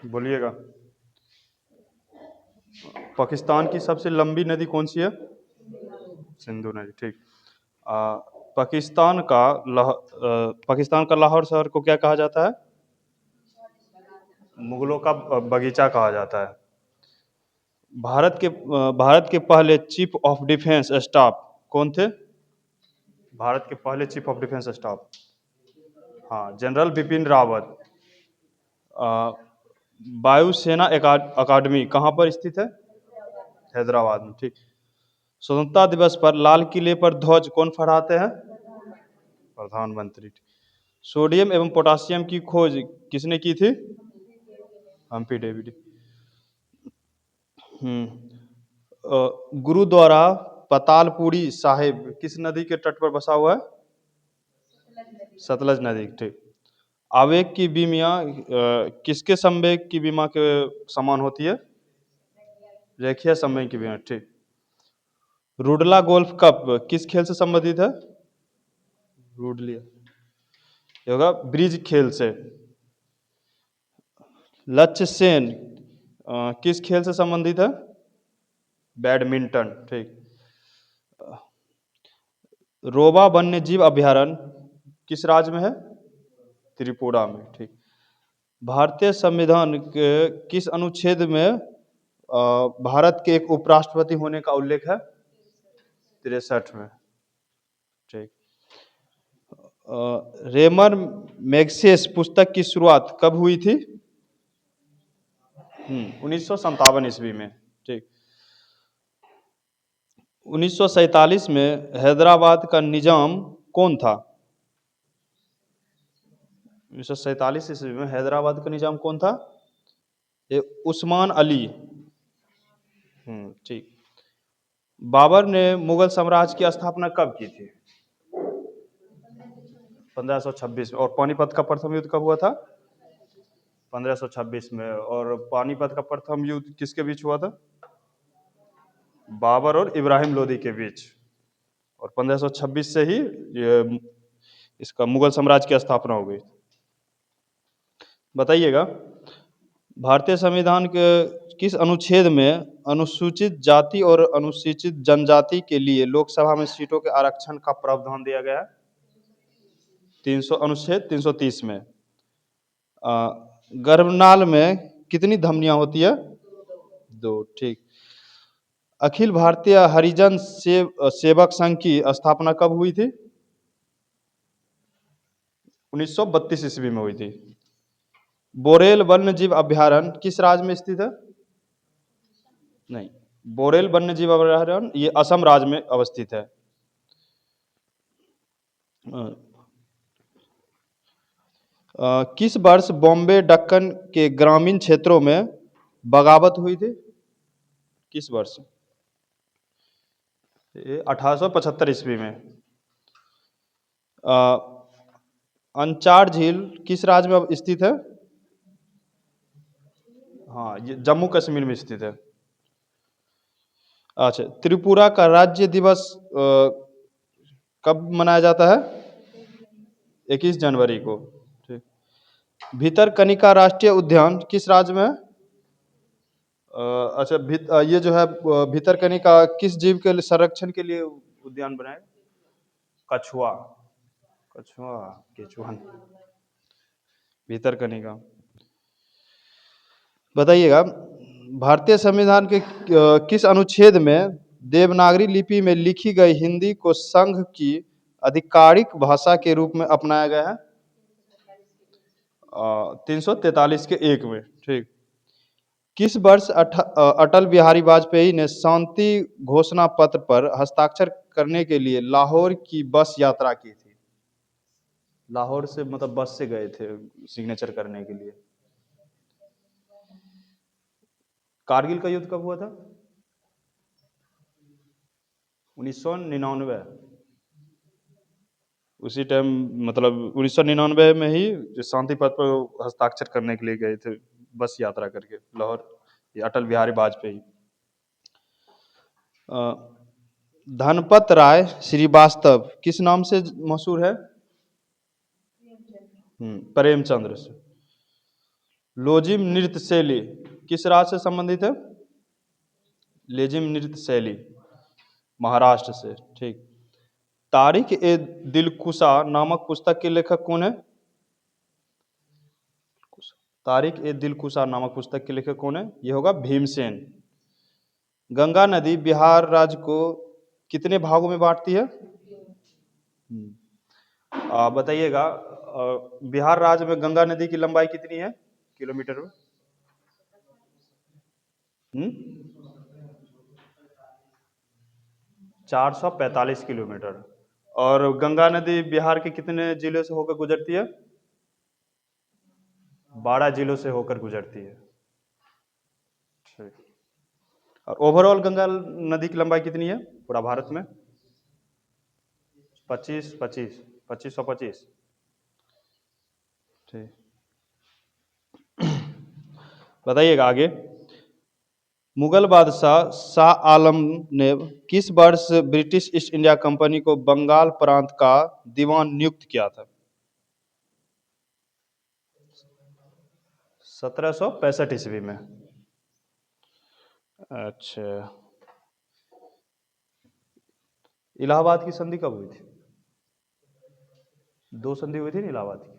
बोलिएगा। पाकिस्तान की सबसे लंबी नदी कौन सी है? सिंधु नदी, ठीक। आ, पाकिस्तान का लाहौर शहर को क्या कहा जाता है? मुगलों का बगीचा कहा जाता है। भारत के पहले चीफ ऑफ डिफेंस स्टाफ कौन थे? भारत के पहले चीफ ऑफ डिफेंस स्टाफ, हाँ, जनरल बिपिन रावत। आ, वायुसेना अकादमी कहाँ पर स्थित है? हैदराबाद में, ठीक। स्वतंत्रता दिवस पर लाल किले पर ध्वज कौन फहराते हैं? प्रधानमंत्री। सोडियम एवं पोटासियम की खोज किसने की थी? Humphrey David. गुरुद्वारा पतालपुरी साहिब किस नदी के तट पर बसा हुआ है? सतलज नदी, ठीक। आवेग की बीमिया किसके संवेग की बीमा के समान होती है? रेखीय संवेग की बीमा, ठीक। रुडला गोल्फ कप किस खेल से संबंधित है? रुडली, ये होगा ब्रिज खेल से। लक्ष्य सेन किस खेल से संबंधित है? बैडमिंटन, ठीक। रोबा वन्य जीव अभयारण्य किस राज्य में है? त्रिपुरा में, ठीक। भारतीय संविधान के किस अनुच्छेद में भारत के एक उपराष्ट्रपति होने का उल्लेख है? 63 में, ठीक। रेमर मैग्सेस पुस्तक की शुरुआत कब हुई थी? 1957 ईस्वी में, ठीक। 1947 में हैदराबाद का निजाम कौन था? 1947 ईस्वी में हैदराबाद का निजाम कौन था? ये उस्मान अली। ठीक। बाबर ने मुगल साम्राज्य की स्थापना कब की थी? 1526 में। और पानीपत का प्रथम युद्ध कब हुआ था? 1526 में। और पानीपत का प्रथम युद्ध किसके बीच हुआ था? बाबर और इब्राहिम लोदी के बीच। और 1526 से ही ये इसका मुगल साम्राज्य की स्थापना हो गई। बताइएगा, भारतीय संविधान के किस अनुच्छेद में अनुसूचित जाति और अनुसूचित जनजाति के लिए लोकसभा में सीटों के आरक्षण का प्रावधान दिया गया है? 300 अनुच्छेद 330 में। गर्भनाल में कितनी धमनियां होती है? 2, ठीक। अखिल भारतीय हरिजन सेवक संघ की स्थापना कब हुई थी? 1932 ईस्वी में हुई थी। बोरेल वन्य जीव अभयारण्य किस राज्य में स्थित है? नहीं, बोरेल वन्य जीव अभयारण्य ये असम राज्य में अवस्थित है। किस वर्ष बॉम्बे दक्कन के ग्रामीण क्षेत्रों में बगावत हुई थी? किस वर्ष? 1875 ईस्वी में। अंचार झील किस राज्य में स्थित है? हाँ, ये जम्मू कश्मीर में स्थित है। अच्छा, त्रिपुरा का राज्य दिवस कब मनाया जाता है? 21 जनवरी को, ठीक। भितरकनिका राष्ट्रीय उद्यान किस राज्य में है? अच्छा, ये जो है भितरकनिका किस जीव के लिए संरक्षण के लिए उद्यान बनाए? कछुआ, कछुआ, केचुआ, भितरकनिका। बताइएगा, भारतीय संविधान के किस अनुच्छेद में देवनागरी लिपि में लिखी गई हिंदी को संघ की आधिकारिक भाषा के रूप में अपनाया गया है? 343 के 1 में, ठीक। किस वर्ष अटल बिहारी वाजपेयी ने शांति घोषणा पत्र पर हस्ताक्षर करने के लिए लाहौर की बस यात्रा की थी? लाहौर से मतलब बस से गए थे सिग्नेचर करने के लिए। कारगिल का युद्ध कब हुआ था? 1999। उसी टाइम मतलब 1999 में ही जो शांति पत्र पर हस्ताक्षर करने के लिए गए थे बस यात्रा करके लाहौर, ये अटल बिहारी वाजपेयी। धनपत राय श्रीवास्तव किस नाम से मशहूर है? प्रेमचंद्र से। लोजिम नृत्य शैली किस राज्य से संबंधित है? लेजिम नृत्य शैली महाराष्ट्र से। ठीक। तारिक ए दिलकुशा नामक पुस्तक के लेखक कौन है? तारिक ए दिलकुशा नामक पुस्तक के लेखक कौन है? ये होगा भीमसेन। गंगा नदी बिहार राज्य को कितने भागों में बांटती है? बताइएगा, बिहार राज्य में गंगा नदी की लंबाई कितनी है किलोमीटर में? 445 किलोमीटर। और गंगा नदी बिहार के कितने जिले से होकर गुजरती है? 12 जिलों से होकर गुजरती है। ठीक। और ओवरऑल गंगा नदी की लंबाई कितनी है पूरा भारत में? 2525। ठीक। बताइएगा आगे। मुगल बादशाह शाह आलम ने किस वर्ष ब्रिटिश ईस्ट इंडिया कंपनी को बंगाल प्रांत का दीवान नियुक्त किया था? 1765 ईस्वी में। अच्छा। इलाहाबाद की संधि कब हुई थी? 2 संधि हुई थी ना इलाहाबाद की,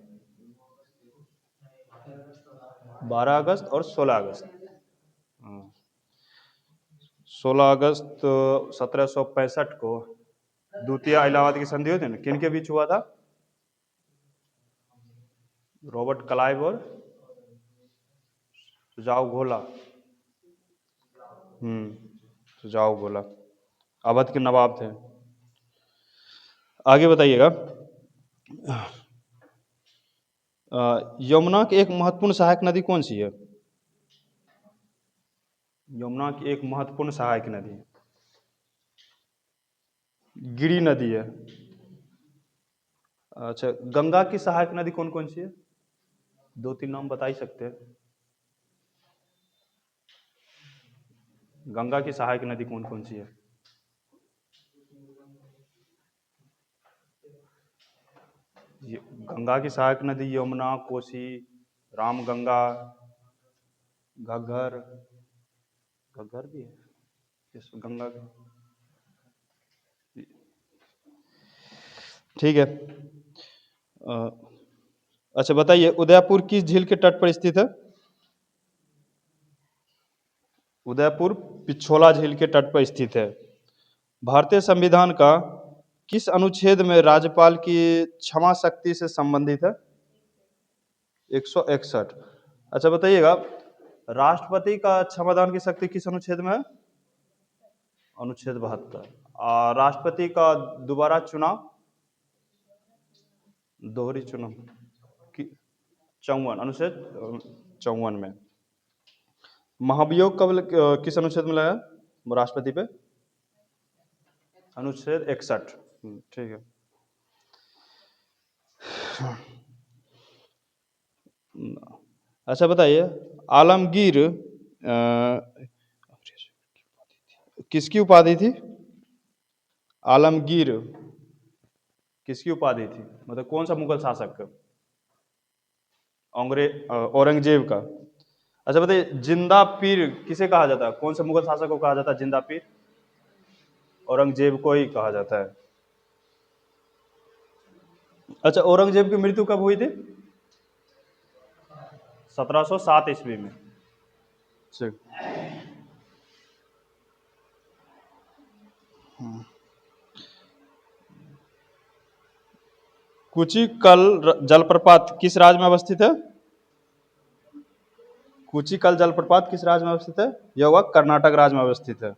12 अगस्त और 16 अगस्त। 16 अगस्त 1765 को द्वितीय इलाहाबाद की संधि हुई थी ना। किन के बीच हुआ था? रॉबर्ट क्लाइव और सुजाओ घोला। सुजाओ घोला अवध के नवाब थे। आगे बताइएगा। यमुना की एक महत्वपूर्ण सहायक नदी कौन सी है? यमुना की एक महत्वपूर्ण सहायक नदी गिरी नदी है। अच्छा, गंगा की सहायक नदी कौन कौन सी है? 2-3 नाम बता ही सकते हैं। गंगा की सहायक नदी कौन कौन सी है? गंगा की सहायक नदी यमुना, कोसी, रामगंगा, घग्गर। घग्गर भी है इस गंगा की। ठीक है। अच्छा बताइए, उदयपुर किस झील के तट पर स्थित है? उदयपुर पिछोला झील के तट पर स्थित है। भारतीय संविधान का किस अनुच्छेद में राज्यपाल की क्षमा शक्ति से संबंधित है? 161। अच्छा बताइएगा, राष्ट्रपति का क्षमादान की शक्ति किस अनुच्छेद में है? अनुच्छेद 72। राष्ट्रपति का दोबारा चुनाव, दोहरी चुनाव 54, अनुच्छेद 54 में। महाभियोग कब किस अनुच्छेद में लगा राष्ट्रपति पे? अनुच्छेद 61। ठीक है। अच्छा बताइए, आलमगीर किसकी उपाधि थी? आलमगीर किसकी उपाधि थी, मतलब कौन सा मुगल शासक का? औरंगजेब का। अच्छा बताइए, जिंदा पीर किसे कहा जाता है? कौन से मुगल शासक को कहा जाता है जिंदा पीर? औरंगजेब को ही कहा जाता है। अच्छा, औरंगजेब की मृत्यु कब हुई थी? 1707 ईस्वी में। कुचिकल जलप्रपात किस राज्य में अवस्थित है? कुचिकल जलप्रपात किस राज्य में अवस्थित है? यह होगा कर्नाटक राज्य में अवस्थित है।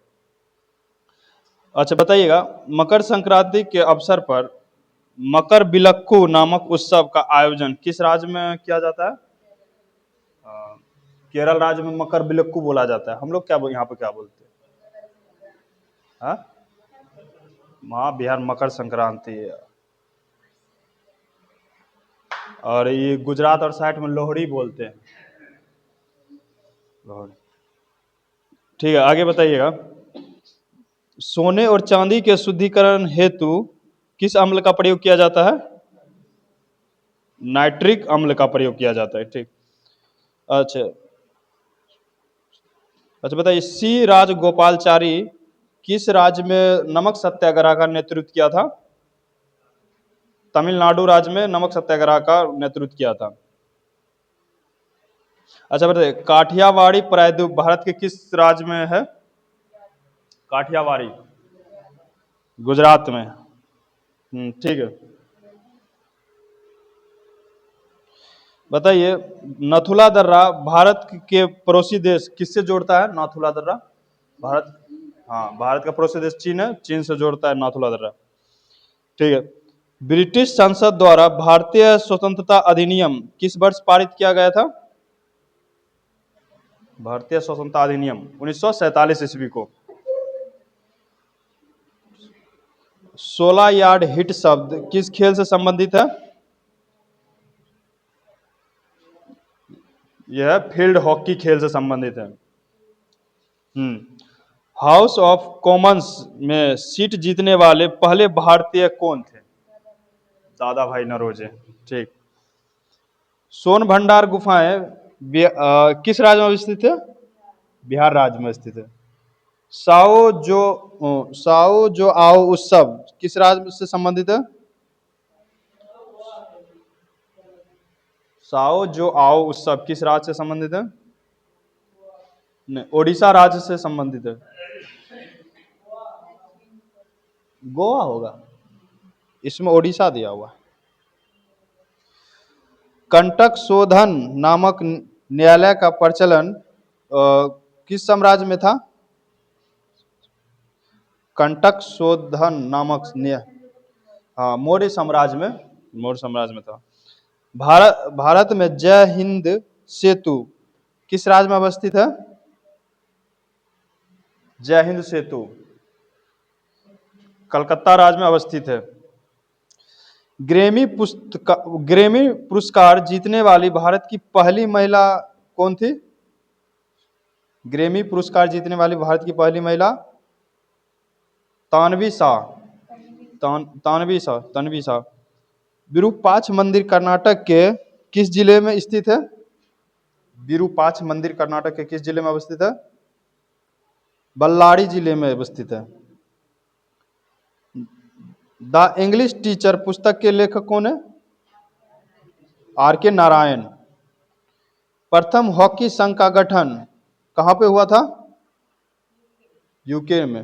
अच्छा बताइएगा, मकर संक्रांति के अवसर पर मकर बिलक्कू नामक उत्सव का आयोजन किस राज्य में किया जाता है? केरल राज्य में मकर बिलक्कू बोला जाता है। हम लोग क्या यहाँ पे क्या बोलते हैं? हाँ, बिहार मकर संक्रांति है। और ये गुजरात और साइड में लोहड़ी बोलते हैं। लोहड़ी। ठीक है, आगे बताइएगा। सोने और चांदी के शुद्धिकरण हेतु किस अम्ल का प्रयोग किया जाता है? नाइट्रिक अम्ल का प्रयोग किया जाता है। ठीक। अच्छा। अच्छा बताइए, सी राजगोपालचारी किस राज्य में नमक सत्याग्रह का नेतृत्व किया था? तमिलनाडु राज्य में नमक सत्याग्रह का नेतृत्व किया था। अच्छा बताइए, काठियावाड़ी प्रायद्वीप भारत के किस राज्य में है? काठियावाड़ी गुजरात में। ठीक है। बताइए, नथुला दर्रा भारत के पड़ोसी देश किससे जोड़ता है? नाथुला दर्रा भारत, हाँ, भारत का पड़ोसी देश चीन है, चीन से जोड़ता है नाथुला दर्रा। ठीक है। ब्रिटिश संसद द्वारा भारतीय स्वतंत्रता अधिनियम किस वर्ष पारित किया गया था? भारतीय स्वतंत्रता अधिनियम 1947 ईस्वी को। 16 यार्ड हिट शब्द किस खेल से संबंधित है? यह फील्ड हॉकी खेल से संबंधित है। हाउस ऑफ कॉमन्स में सीट जीतने वाले पहले भारतीय कौन थे? दादा भाई नौरोजी। ठीक। सोन भंडार गुफाएं किस राज्य में स्थित है? बिहार राज्य में स्थित है। साओ जो आओ उत्सव किस राज्य से संबंधित है? साओ जो आओ उत्सव किस राज्य से संबंधित है? नहीं, ओडिशा राज्य से संबंधित है। गोवा होगा, इसमें ओडिशा दिया हुआ है। कंटक शोधन नामक न्यायालय का प्रचलन किस साम्राज्य में था? कंटक शोधन नामक न्याय, हाँ, मौर्य साम्राज्य में, मौर्य साम्राज्य में था। भारत में जय हिंद सेतु किस राज्य में अवस्थित है? जय हिंद सेतु कलकत्ता राज्य में अवस्थित है। ग्रैमी पुरस्कार जीतने वाली भारत की पहली महिला कौन थी? ग्रैमी पुरस्कार जीतने वाली भारत की पहली महिला तानवी शाह। तन्वी शाह। विरूपाक्ष मंदिर कर्नाटक के किस जिले में स्थित है? विरूपाक्ष मंदिर कर्नाटक के किस जिले में अवस्थित है? बल्लारी जिले में अवस्थित है। द इंग्लिश टीचर पुस्तक के लेखक कौन है? आर के नारायण। प्रथम हॉकी संघ का गठन कहां पे हुआ था? यूके में,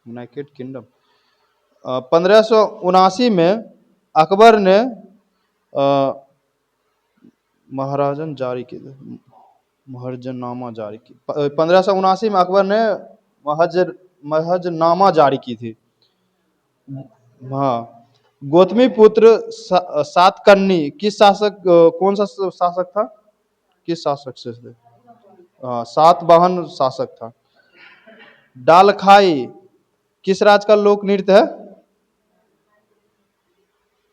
यूनाइटेड किंगडम। 1579 में अकबर ने महाराजन जारी की, महरजनामा जारी की। 1579 में अकबर ने महजनामा जारी की थी। हाँ। गौतमी पुत्र सातकर्णी किस शासक, कौन सा शासक था? किस शासक से थे? सातवाहन शासक था। डालखाई किस राज्य का लोक नृत्य है?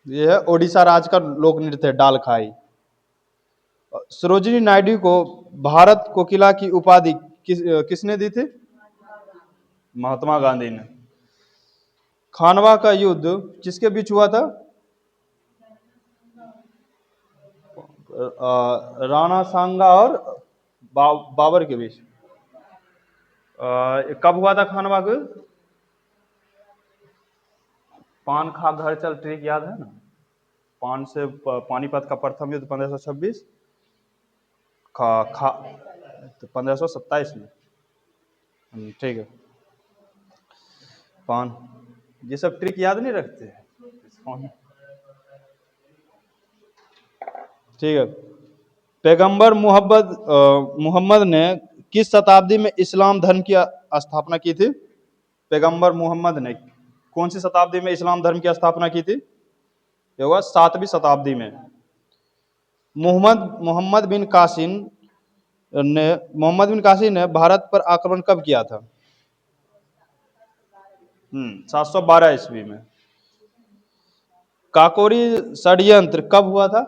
यह है ओडिशा राज्य का लोक नृत्य है डालखाई। सरोजिनी नायडू को भारत कोकिला की उपाधि किसने दी थी? महात्मा गांधी ने। खानवा का युद्ध किसके बीच हुआ था? राणा सांगा और बाबर के बीच। कब हुआ था खानवा का युद्ध? पान खा घर चल ट्रिक याद है ना? पान से पानीपत का प्रथम युद्ध 1526, खा तो 1527 में। ठीक है। पान, ये सब ट्रिक याद नहीं रखते? ठीक है। पैगंबर मोहम्मद ने किस शताब्दी में इस्लाम धर्म की स्थापना की थी? पैगंबर मोहम्मद ने कौन सी शताब्दी में इस्लाम धर्म की स्थापना की थी? ये होगा 7वीं शताब्दी में। मोहम्मद बिन कासिम ने भारत पर आक्रमण कब किया था? 712 ईस्वी में। काकोरी षड्यंत्र कब हुआ था?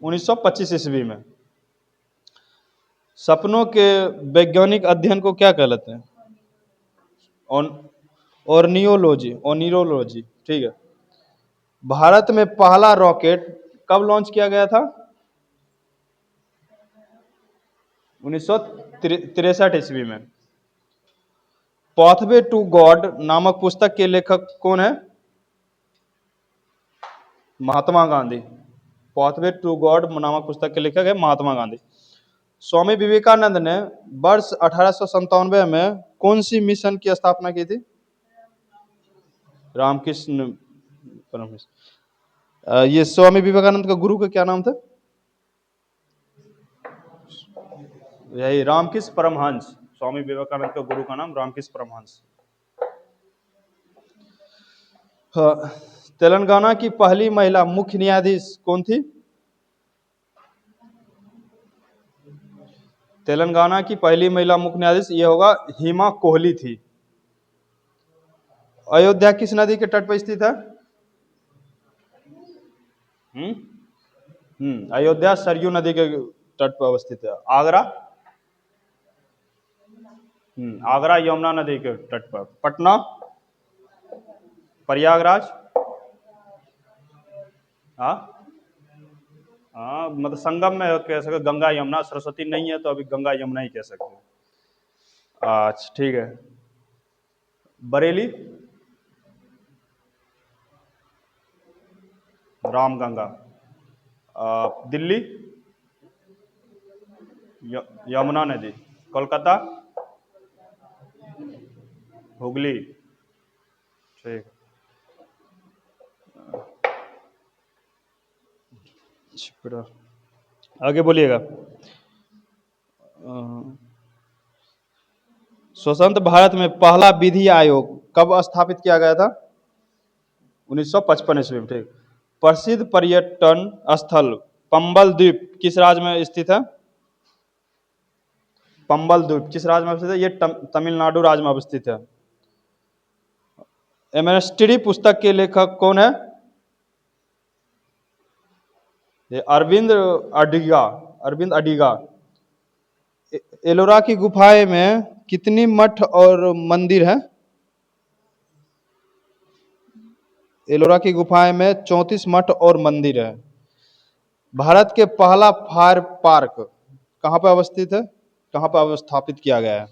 1925 ईस्वी में। सपनों के वैज्ञानिक अध्ययन को क्या कहलाते हैं? ओर्नियोलॉजी। ठीक है। भारत में पहला रॉकेट कब लॉन्च किया गया था? 1963 ईस्वी में। पाथवे टू गॉड नामक पुस्तक के लेखक कौन है? Mahatma Gandhi. Pathway to God नामक पुस्तक के लेखक है महात्मा गांधी। स्वामी विवेकानंद ने वर्ष 1897 में कौन सी मिशन की स्थापना की थी? रामकृष्ण परमहंस। ये स्वामी विवेकानंद का गुरु का क्या नाम था? यही रामकृष्ण परमहंस। स्वामी विवेकानंद के गुरु का नाम रामकृष्ण परमहंस। हाँ, तेलंगाना की पहली महिला मुख्य न्यायाधीश कौन थी? तेलंगाना की पहली महिला मुख्य न्यायाधीश ये होगा हिमा कोहली थी। अयोध्या किस नदी के तट पर स्थित है? अयोध्या सरयू नदी के तट पर अवस्थित है। आगरा? आगरा यमुना नदी के तट पर। पटना? प्रयागराज? हाँ हाँ, मतलब संगम में कह सकते, गंगा यमुना, सरस्वती नहीं है तो अभी गंगा यमुना ही कह सकते हैं। अच्छा ठीक है। बरेली? रामगंगा। दिल्ली? यमुना नदी। कोलकाता? हुगली। ठीक। आगे बोलिएगा। स्वतंत्र भारत में पहला विधि आयोग कब स्थापित किया गया था? 1955 ईस्वी में। ठीक। प्रसिद्ध पर्यटन स्थल पंबल द्वीप किस राज्य में स्थित है? पंबल द्वीप किस राज्य में स्थित है? ये तमिलनाडु राज्य में अवस्थित है। एमएसटी पुस्तक के लेखक कौन है? ये अरविंद अडिगा। अरविंद अडिगा। एलोरा की गुफाएं में कितनी मठ और मंदिर है? एलोरा की गुफाएं में 34 मठ और मंदिर है। भारत के पहला फायर पार्क कहाँ पर अवस्थित है? कहाँ पर स्थापित किया गया है?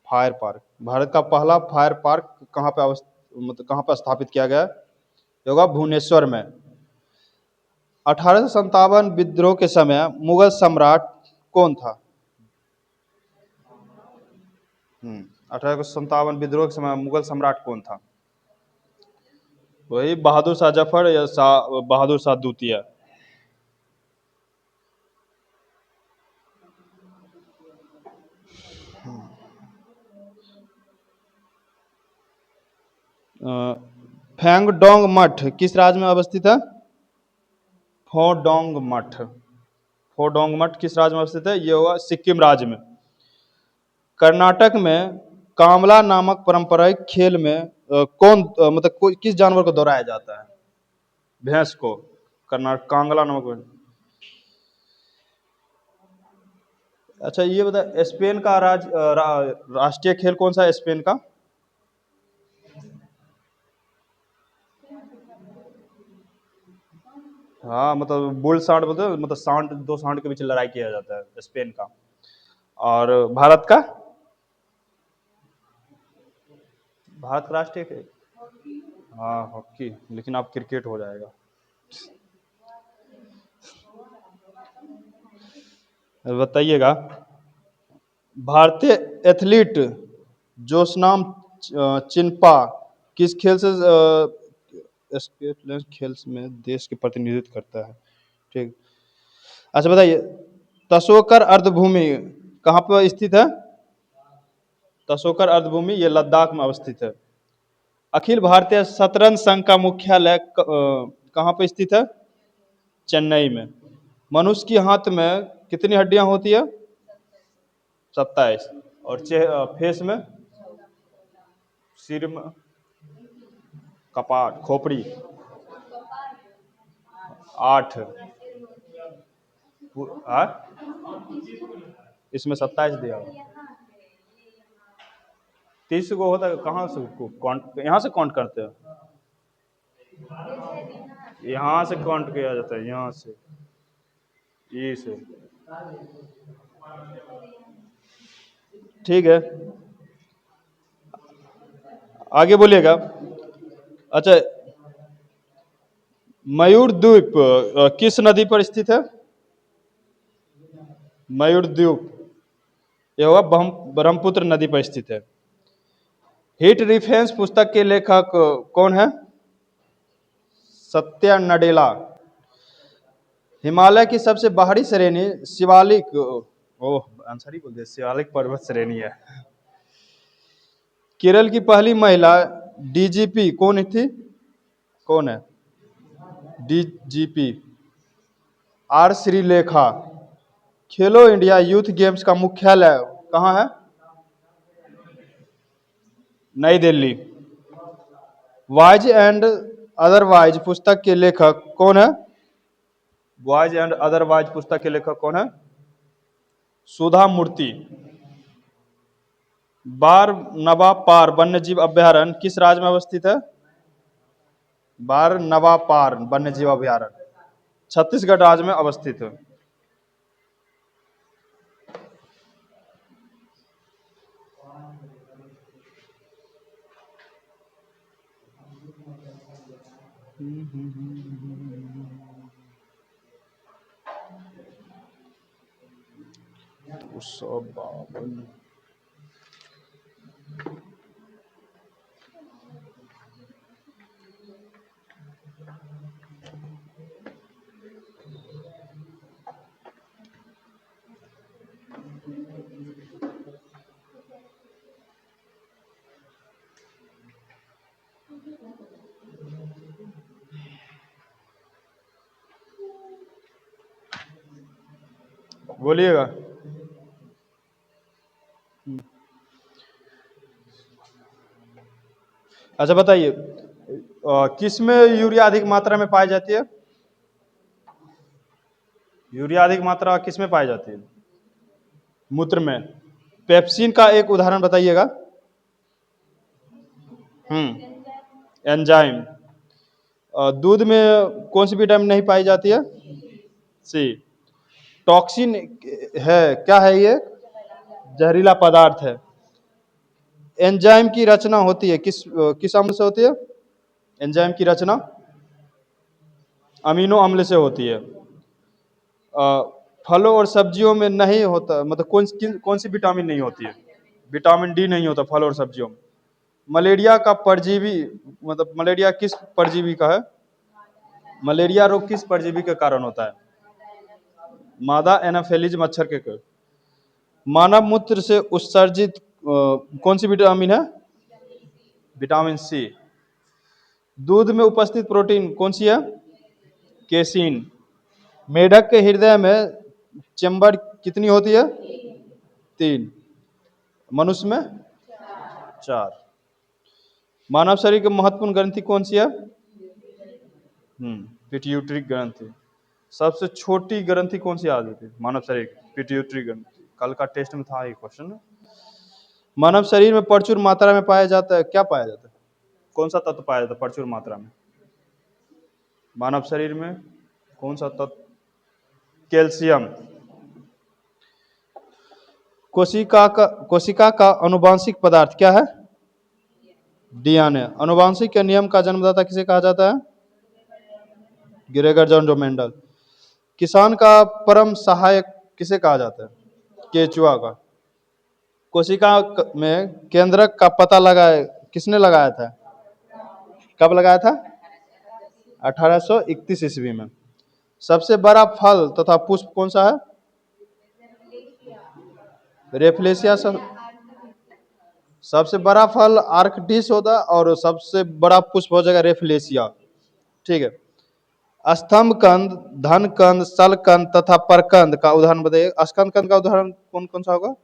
फायर पार्क, भारत का पहला फायर पार्क कहाँ पे मतलब कहाँ पर स्थापित किया गया है? ये होगा भुवनेश्वर में। 1857 विद्रोह के समय मुगल सम्राट कौन था? 1857 विद्रोह के समय मुगल सम्राट कौन था? वही बहादुर शाह जफर या बहादुर शाह द्वितीय। फैंगडोंग मठ किस राज्य में अवस्थित है? फोडोंग मठ। फोडोंग मठ किस राज्य में अवस्थित है? ये होगा सिक्किम राज्य में। कर्नाटक में कामला नामक पारंपरिक खेल में मतलब किस जानवर को दौड़ाया जाता है? भैंस को। कर्नाटक कांगला नामक। अच्छा ये बता, स्पेन का राष्ट्रीय खेल कौन सा है स्पेन का? हाँ मतलब बुल सांड बोलते हैं, मतलब सांड, दो सांड के बीच लड़ाई किया जाता है स्पेन का। और भारत का? भारत का राष्ट्रीय खेल? हाँ हॉकी, लेकिन अब क्रिकेट हो जाएगा। बताइएगा। भारतीय एथलीट जोशनाम चिन्पा किस खेल से स्केटलैंड खेल में देश के प्रतिनिधित्व करता है? ठीक। अच्छा बताइए, तसोकर अर्धभूमि कहाँ पर स्थित है? तसोकर अर्धभूमि ये लद्दाख में अवस्थित है। अखिल भारतीय शतरंज संघ का मुख्यालय कहाँ पर स्थित है? चेन्नई में। मनुष्य के हाथ में कितनी हड्डियां होती है? 27। और फेस में? सिर में? कपाट, खोपड़ी? 8। इसमें 27 दिया हुआ। 30 को होता है, कहाँ से काउंट, यहाँ से काउंट करते हैं? यहाँ से काउंट किया जाता है, यहाँ से, ई से। ठीक है, आगे बोलिएगा। अच्छा, मयूर द्वीप किस नदी पर स्थित है? मयूर द्वीप यह हुआ ब्रह्मपुत्र नदी पर स्थित है। हिट रिफेंस पुस्तक के लेखक कौन है? सत्या नडेला। हिमालय की सबसे बाहरी श्रेणी शिवालिक, ओह आंसर ही बोल दिया, शिवालिक पर्वत श्रेणी है। केरल की पहली महिला डीजीपी कौन थी? कौन है DGP? Are Shrilekha. Khelo India youth games का मुख्यालय कहाँ है? नई दिल्ली। वाइज एंड अदरवाइज पुस्तक के लेखक कौन है? वाइज एंड अदरवाइज पुस्तक के लेखक कौन है? सुधा मूर्ति। बार नवा पार वन्यजीव अभ्यारण्य किस राज्य में अवस्थित है? बार नवा पार वन्यजीव अभ्यारण्य छत्तीसगढ़ राज्य में अवस्थित है। बोलिएगा। अच्छा बताइए, किस में यूरिया अधिक मात्रा में पाई जाती है? यूरिया अधिक मात्रा किस में पाई जाती है? मूत्र में। पेप्सिन का एक उदाहरण बताइएगा। एंजाइम। दूध में कौन सी विटामिन नहीं पाई जाती है? सी। टॉक्सिन है, क्या है ये? जहरीला पदार्थ है। एंजाइम की रचना होती है किस अम्ल से होती है? एंजाइम की रचना अमीनो अम्ल से होती है। फलों और सब्जियों में नहीं होता, मतलब कौन सी विटामिन नहीं होती है? विटामिन डी नहीं होता फल और सब्जियों में। मलेरिया का परजीवी, मतलब मलेरिया किस परजीवी का है? मलेरिया रोग किस परजीवी के कारण होता है? मादा एनाफेलिज मच्छर के कारण। मानव मूत्र से उत्सर्जित कौन सी विटामिन है? Vitamin C. दूध में उपस्थित प्रोटीन कौन सी है? केसिन। मेढक के हृदय में चेम्बर कितनी होती है? 3। मनुष्य में 4। मानव शरीर की महत्वपूर्ण ग्रंथि कौन सी है? पिट्यूटरी ग्रंथि। सबसे छोटी ग्रंथि कौन सी आ जाती है मानव शरीर की? पिट्यूटरी ग्रंथि। कल का टेस्ट में था ये क्वेश्चन। मानव शरीर में प्रचुर मात्रा में पाया जाता है, क्या पाया जाता है? कौन सा तत्व पाया जाता है प्रचुर मात्रा में मानव शरीर में? कौन सा तत्व? कैल्शियम। कोशिका का अनुवांशिक पदार्थ क्या है? डीएनए। अनुवांशिक के नियम का जन्मदाता किसे कहा जाता है? Gregor John Mendel. किसान का परम सहायक किसे कहा जाता है? केचुआ का। कोशिका में केंद्रक का पता लगाए किसने लगाया था? कब लगाया था? 1831 ईस्वी में। सबसे बड़ा फल तथा पुष्प कौन सा है? रेफलेशिया। सबसे बड़ा फल आर्कडिस होता है और सबसे बड़ा पुष्प हो जाएगा रेफलेशिया। ठीक है। स्तंभ कंद, धन कंद, सल कंद तथा परकंद का उदाहरण बताइए। स्कंद कंद का उदाहरण कौन कौन सा होगा?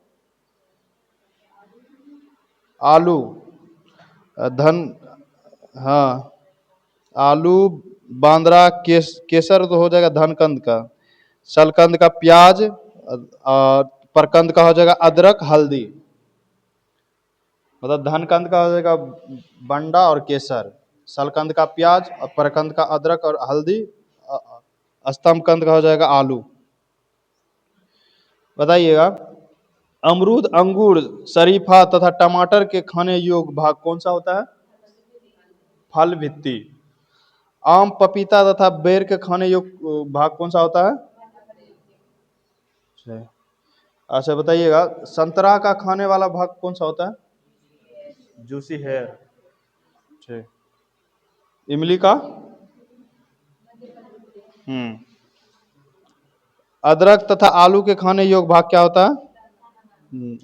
आलू, धन, हाँ आलू, बांद्रा, केसर तो हो जाएगा धनकंद का। सलकंद का प्याज, और परकंद का हो जाएगा अदरक, हल्दी। मतलब धनकंद का हो जाएगा बंडा और केसर। सलकंद का प्याज, और परकंद का अदरक और हल्दी, स्तंभकंद का हो जाएगा आलू। बताइएगा, अमरूद, अंगूर, शरीफा तथा टमाटर के खाने योग्य भाग कौन सा होता है? फल भित्ति। आम, पपीता तथा बेर के खाने योग्य भाग कौन सा होता है? अच्छा बताइएगा, संतरा का खाने वाला भाग कौन सा होता है? जूसी हेयर। ठीक। इमली का? हम्म। अदरक तथा आलू के खाने योग्य भाग क्या होता है?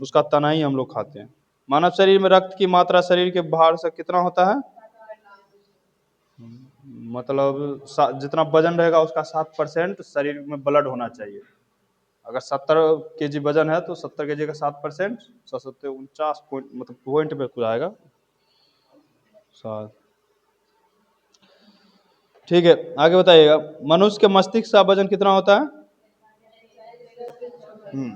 उसका तना ही हम लोग खाते हैं। मानव शरीर में रक्त की मात्रा शरीर के भार से कितना होता है? मतलब जितना वजन रहेगा उसका 7% शरीर में ब्लड होना चाहिए। अगर 70 kg वजन है तो 70 kg का 7%, 49 मतलब पॉइंट पे कुछ आएगा। 7। ठीक है, आगे बताइएगा, मनुष्य के मस्तिष्क का वजन कितना होता है?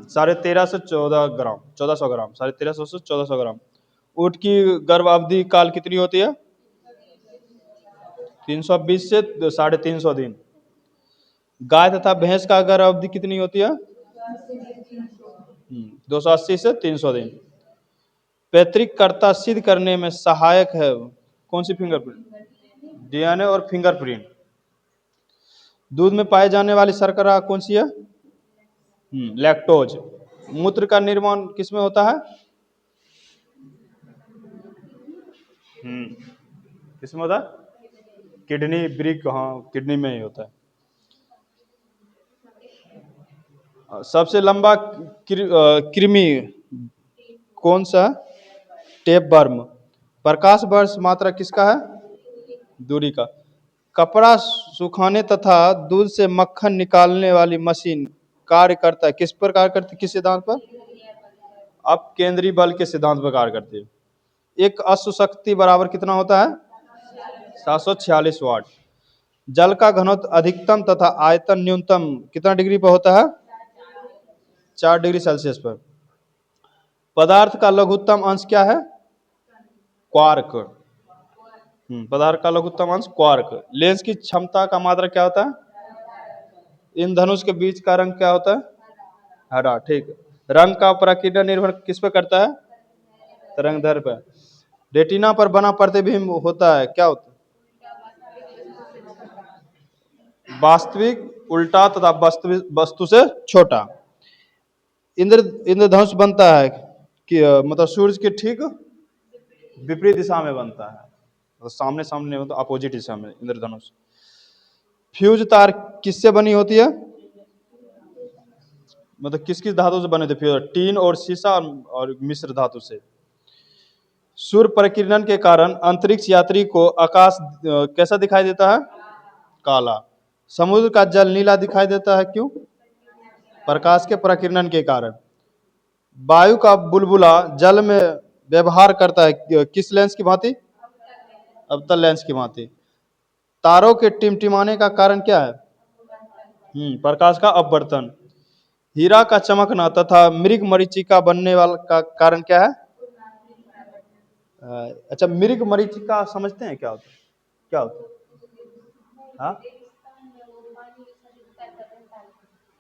13.5 से 14 ग्राम, 1400 ग्राम, 13.5 से 1400 ग्राम। ऊँट की गर्भ अवधि काल कितनी होती है? 320 से 350 दिन। गाय तथा भैंस का गर्भ अवधि कितनी होती है? 280 से 300 दिन। पैतृक कर्ता सिद्ध करने में सहायक है कौन सी फिंगरप्रिंट? डीएनए और फिंगरप्रिंट। दूध में पाए जाने वाली शर्करा कौन सी है? लैक्टोज। मूत्र का निर्माण किसमें होता है? किसमें होता है? किडनी, ब्रिक, हाँ किडनी में ही होता है। सबसे लंबा कृमि कौन सा? Tape worm. प्रकाश वर्ष मात्रा किसका है? दूरी का। कपड़ा सुखाने तथा दूध से मक्खन निकालने वाली मशीन कार्य करता है किस पर कार्य करती है, किस सिद्धांत पर? अब केंद्रीय बल के सिद्धांत पर कार्य करती है। एक अश्व शक्ति बराबर कितना होता है? 746 वाट। जल का घनत्व अधिकतम तथा आयतन न्यूनतम कितना डिग्री पर होता है? 4 डिग्री सेल्सियस पर। पदार्थ का लघुत्तम अंश क्या है? क्वार्क। पदार्थ का लघुत्तम अंश क्वार्क। लेंस की क्षमता का मात्रा क्या होता है? इन धनुष के बीच का रंग क्या होता है? हरा। ठीक। रंग का प्रकीर्णन निर्भर किस पर करता है? तरंगदैर्ध्य पर। रेटिना पर बना प्रतिबिंब होता है क्या होता है? वास्तविक, उल्टा तथा वस्तु से छोटा। इंद्रधनुष बनता है कि मतलब सूर्य के ठीक विपरीत दिशा में बनता है, तो सामने सामने मतलब अपोजिट दिशा में इंद्रधनुष। फ्यूज तार किससे बनी होती है? मतलब किस किस धातु से बने थे फ्यूज? टीन और शीशा और मिश्र धातु से। सूर्य प्रकीर्णन के कारण अंतरिक्ष यात्री को आकाश कैसा दिखाई देता है? काला। समुद्र का जल नीला दिखाई देता है क्यों? प्रकाश के प्रकीर्णन के कारण। वायु का बुलबुला जल में व्यवहार करता है किस लेंस की भांति? अवतल लेंस की भांति। तारों के टिमटिमाने का कारण क्या है? प्रकाश का अपवर्तन। हीरा का चमकना तथा मृग मरीचिका बनने वाला का कारण क्या है? अच्छा, मृग मरीचिका समझते हैं क्या होता है? क्या होता है? हाँ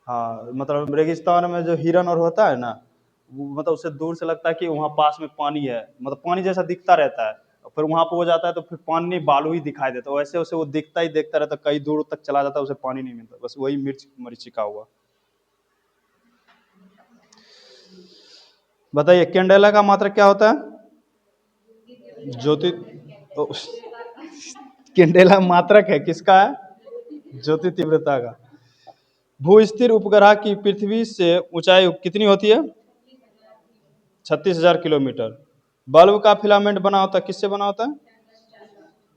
हाँ, मतलब रेगिस्तान में जो हिरन और होता है ना, मतलब उससे दूर से लगता है कि वहाँ पास में पानी है, मतलब पानी जैसा दिखता रहता है। फिर वहां पर हो जाता है तो फिर पानी नहीं, बालू ही दिखाई देता है। वैसे वैसे वो दिखता ही देखता रहता है, कई दूर तक चला जाता है, उसे पानी नहीं मिलता। बस वही मिर्च मरीचिका हुआ। बताइए, कैंडेला का मात्रक क्या होता है? ज्योति। कैंडेला मात्रक है किसका है? ज्योति तीव्रता का। भू स्थिर उपग्रह की पृथ्वी से ऊंचाई कितनी होती है? 36,000 किलोमीटर। बल्ब का फिलामेंट बना होता है किससे बना होता है?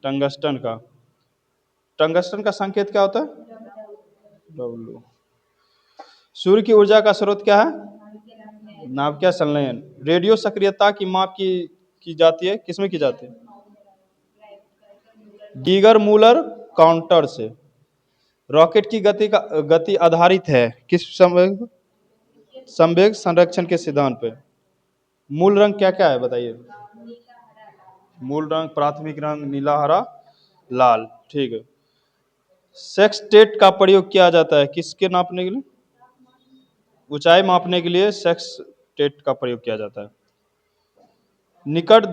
टंगस्टन का। टंगस्टन का संकेत क्या होता है? डब्ल्यू। सूर्य की ऊर्जा का स्रोत क्या है? नाभिकीय संलयन। रेडियो सक्रियता की माप की जाती है किसमें की जाती है? गीगर मूलर काउंटर से। रॉकेट की गति आधारित है किस संवेग? संवेग संरक्षण के सिद्धांत पे। मूल रंग क्या क्या है बताइए? मूल रंग, प्राथमिक रंग नीला हरा, लाल, ठीक है। सेक्सटेट का प्रयोग किया जाता है किसके नापने के लिए? ऊंचाई मापने के लिए सेक्सटेट का प्रयोग किया जाता है। निकट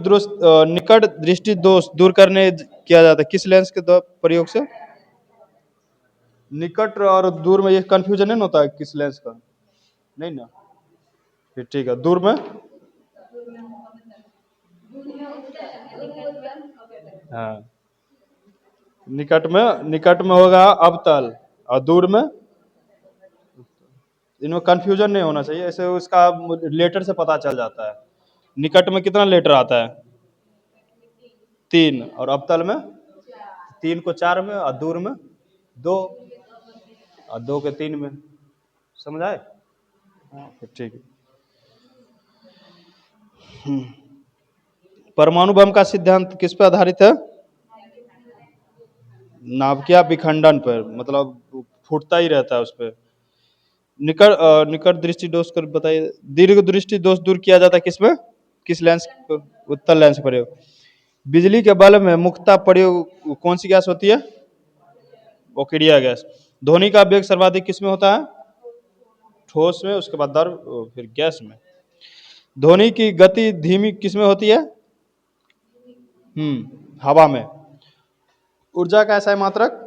दृष्टि दोष दूर करने किया जाता है किस लेंस के प्रयोग से? निकट और दूर में ये कंफ्यूजन नहीं होता है किस लेंस का? नहीं ना, फिर ठीक है। दूर में? हाँ, निकट में होगा अवतल, और दूर में? इनमें कंफ्यूजन नहीं होना चाहिए, ऐसे उसका लेटर से पता चल जाता है। निकट में कितना लेटर आता है? 3, और अवतल में? 3 को 4 में, और दूर में 2, और 2 के 3 में। समझ आए? हाँ, फिर ठीक है। परमाणु बम का सिद्धांत किस पर आधारित है? नाभिकीय विखंडन पर, मतलब फूटता ही रहता है उस पर। निकट दृष्टि दोष कर बताइए। दीर्घ दृष्टि दोष दूर किया जाता है किसमें? किस लेंस को? उत्तल लेंस प्रयोग। बिजली के बल्ब में मुख्यतः प्रयोग कौन सी गैस होती है? ओकिडिया गैस। ध्वनि का वेग सर्वाधिक किसमें होता है? ठोस में, उसके बाद द्रव, फिर गैस में। ध्वनि की गति धीमी किसमें होती है? हवा में। ऊर्जा का ऐसा मात्रक?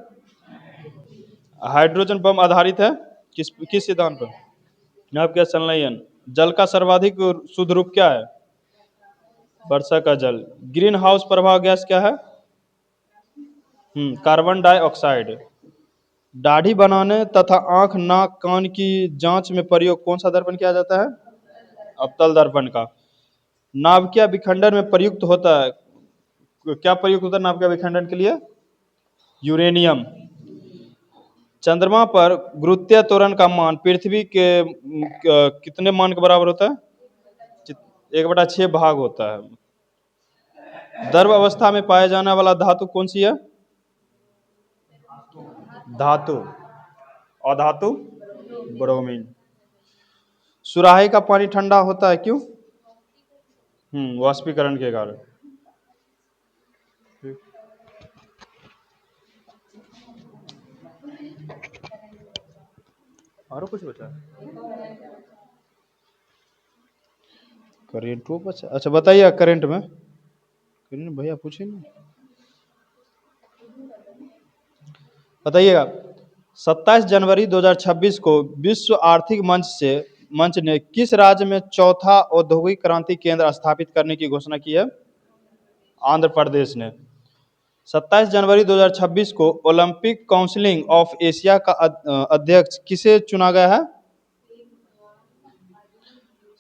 हाइड्रोजन बम आधारित है किस किस सिद्धांत पर? नाभिकीय संलयन। जल का सर्वाधिक शुद्ध रूप क्या है? वर्षा का जल। ग्रीन हाउस प्रभाव गैस क्या है? Carbon dioxide. दाढ़ी बनाने तथा आंख, नाक, कान की जांच में प्रयोग कौन सा दर्पण किया जाता है? अवतल दर्पण का। नाभिकीय विखंडन में प्रयुक्त होता है, क्या प्रयुक्त होता है नाभिकीय विखंडन के लिए? यूरेनियम। चंद्रमा पर गुरुत्वीय त्वरण का मान पृथ्वी के कितने मान के बराबर होता है? 1/6 भाग होता है। द्रव अवस्था में पाए जाने वाला धातु कौन सी है? धातु। अधातु? ब्रोमीन। सुराही का पानी ठंडा होता है क्यों? वाष्पीकरण के कारण। और कुछ बचा? करेंट वो बचा। अच्छा बताइए, करंट में भैया पूछे ना, बताइएगा। 27 जनवरी 2026 को विश्व आर्थिक मंच ने किस राज्य में चौथा औद्योगिक क्रांति केंद्र स्थापित करने की घोषणा की है? आंध्र प्रदेश ने। 27 जनवरी 2026 को ओलंपिक काउंसिल ऑफ एशिया का अध्यक्ष किसे चुना गया है?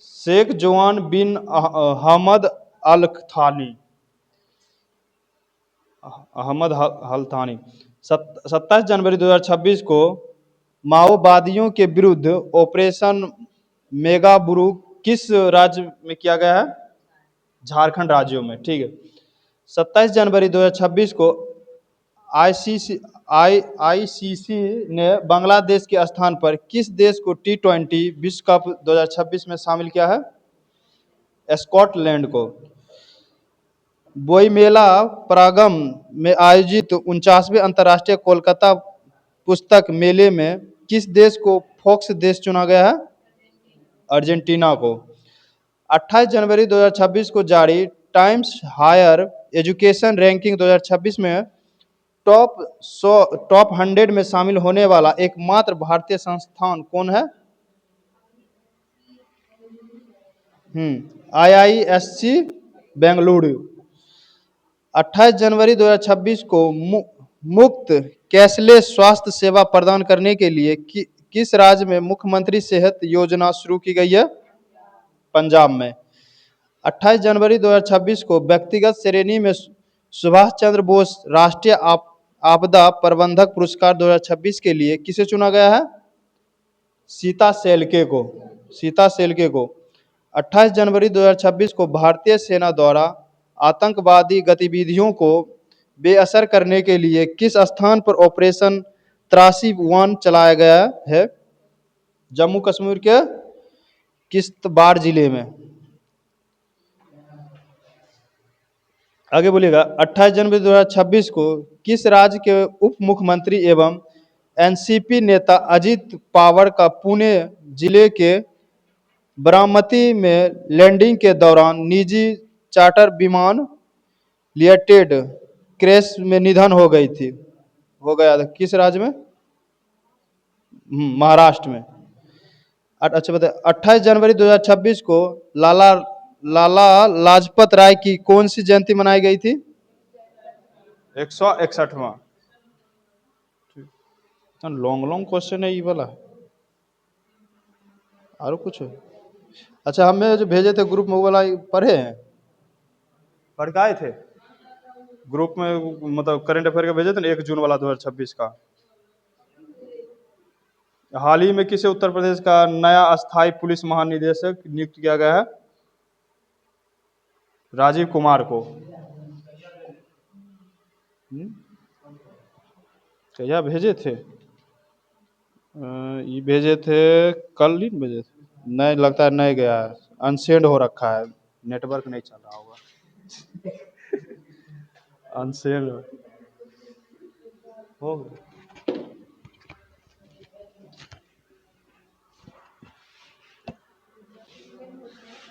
शेख जवान बिन अहमद अल थानी। अहमद अल थानी। 27 जनवरी 2026 को माओवादियों के विरुद्ध ऑपरेशन मेगाबुरु किस राज्य में किया गया है? झारखंड राज्यों में, ठीक है। 27 जनवरी 2026 को आईसीसी ने बांग्लादेश के स्थान पर किस देश को T20 विश्व कप 2026 में शामिल किया है? स्कॉटलैंड को। बोईमेला प्रांगण में आयोजित 49वें अंतर्राष्ट्रीय कोलकाता पुस्तक मेले में किस देश को फोक्स देश चुना गया है? अर्जेंटीना को। 28 जनवरी 2026 को जारी टाइम्स हायर एजुकेशन रैंकिंग 2026 में टॉप 100 में शामिल होने वाला एकमात्र भारतीय संस्थान कौन है? IISc बेंगलुरु। 28 जनवरी 2026 को मुफ्त कैशलेस स्वास्थ्य सेवा प्रदान करने के लिए किस राज्य में मुख्यमंत्री सेहत योजना शुरू की गई है? पंजाब में। 28 जनवरी 2026 को व्यक्तिगत श्रेणी में सुभाष चंद्र बोस राष्ट्रीय आपदा प्रबंधक पुरस्कार 2026 के लिए किसे चुना गया है? सीता सेलके को। सीता सेलके को। 28 जनवरी 2026 को भारतीय सेना द्वारा आतंकवादी गतिविधियों को बेअसर करने के लिए किस स्थान पर ऑपरेशन त्रासी-1 चलाया गया है? जम्मू कश्मीर के किश्तवाड़ जिले में। आगे बोलिएगा, 28 जनवरी 2026 को किस राज्य के उप मुख्यमंत्री एवं एनसीपी नेता अजित पवार का पुणे जिले के बारामती में लैंडिंग के दौरान निजी चार्टर विमान लिमिटेड क्रैश में निधन हो गई थी, हो गया था, किस राज्य में? महाराष्ट्र में। अच्छा बताइए, 28 जनवरी 2026 को लाला लाला लाजपत राय की कौन सी जयंती मनाई गई थी? 161वां। लॉन्ग लॉन्ग क्वेश्चन है ये वाला, और कुछ है? अच्छा, हमें जो भेजे थे ग्रुप में वो वाला पढ़े हैं, पढ़ के आए थे ग्रुप में, मतलब करंट अफेयर का भेजे थे ना, 1 जून वाला 2026 का। हाल ही में किसे उत्तर प्रदेश का नया अस्थाई पुलिस महानिदेशक नियुक्त किया गया है? राजीव कुमार को। क्या भेजे थे? ये भेजे थे, कल ही भेजे थे। नहीं, लगता है नहीं गया है, अनसेंड हो रखा है, नेटवर्क नहीं चल रहा होगा। अनसेंड हो गया।